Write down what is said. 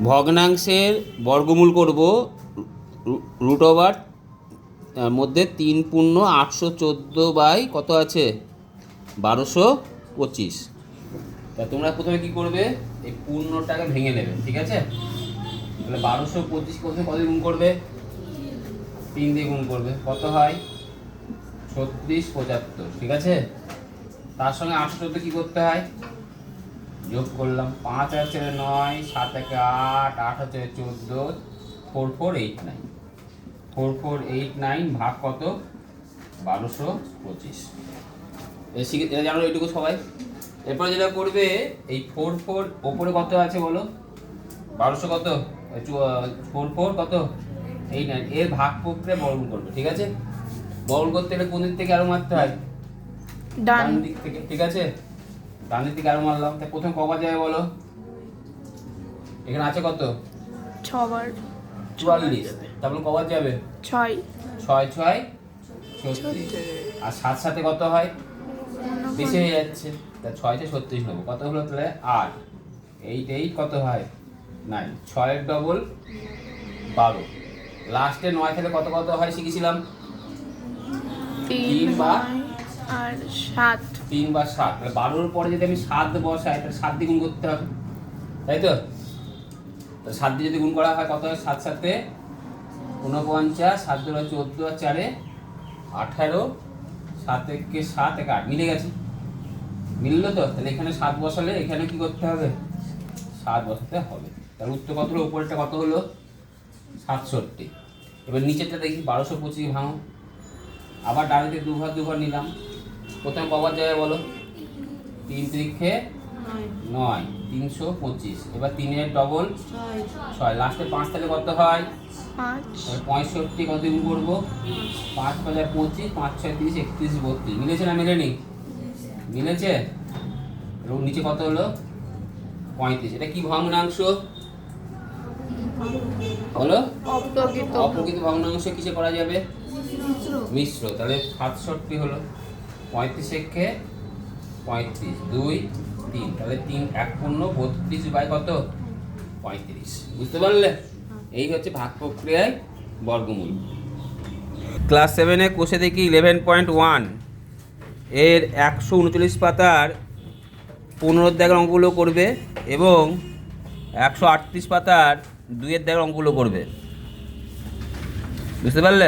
ভগ্নাংশের বর্গমূল করব রুট ওভার তার মধ্যে 3×814 কত আছে 1225। তা তোমরা প্রথমে কি করবে, এই পূর্ণটাকে ভেঙে নেবে, ঠিক আছে? তাহলে 1225 প্রথমে কত গুণ করবে, 3 দিয়ে গুণ করবে, কত হয় 3675, ঠিক আছে? তার সঙ্গে 8 কি করতে হয়, যোগ করলাম, 5 আছে 9, 7 একে 8, 8 হচ্ছে 14, 4489, 4489 ভাগ কত 1225। এটা জানো এইটুকু সবাই। এরপরে যেটা করবে, এই 44 ওপরে কত আছে বলো, 1200 কত 44 কত 89, এর ভাগ প্রক্রিয়া বর্গমূল করবে, ঠিক আছে? বর্গমূল করতে গেলে কোন দিক থেকে আরো মারতে হয়, ডান দিক থেকে, ঠিক আছে? ডান দিক থেকে আরো মারলাম, তাই প্রথম কবার যাবে বলো, এখানে আছে কত 6 বার 44, তারপর কবার যাবে 6 6 6 36, আর 7 সাথে কত হয় বেশি হয়ে যাচ্ছে, তা 6 তে 36 নেবো, কত হলো তাহলে 8, 8 8 কত হয় 9, 6 এর ডবল 12, লাস্টে 9 থেকে কত কত হয় শিখেছিলাম 3 বা আর 7, 3 বা 7, তাহলে 12 এর পরে যদি আমি 7 বসাই তাহলে 7 দিয়ে গুণ করতে হবে, তাই তো? তো 7 দিয়ে যদি গুণ করা হয় কত হয়, 7 7 49, 7 2 14 আর 4 18, 7 1 7 1 8, মিলে গেছে, মিললো তো? তাহলে এখানে 7 বসালে এখানে কি করতে হবে 7 বসাতে হবে, তাহলে উত্তর কত হলো, উপরেরটা কত হলো 67। এবার নিচেরটা দেখি 1225 ভাঙো, আবার ডান দিকে দুবার নিলাম, প্রথমে কবার যাবে বলো, 3 3 9, 325, এবার 3 এর ডবল 6, লাস্টে 5 থেকে কত হয় 5, 65, কত গুণ করবো 5 5 25, 5 6 30, 31 32, মিলেছে না মেলেনি, মিলেছে? এবং নিচে কত হলো 35, এটা কি ভগ্নাংশ বলো, অপ্রকৃত ভগ্নাংশ কিসে করা যাবে, মিশ্র, তাহলে 67 হলো, 35 একে 35, 2 3, তাহলে 3 1 32 বাই কত 35, বুঝতে পারলে? এই হচ্ছে ভাগ প্রক্রিয়ায় বর্গমূল। ক্লাস 7-এ কোষে দেখি 11.1 এর 139 পাতার 15 দাগের অঙ্কগুলো করবে এবং 138 পাতার 2 দাগের অঙ্কগুলো করবে, বুঝতে পারলে?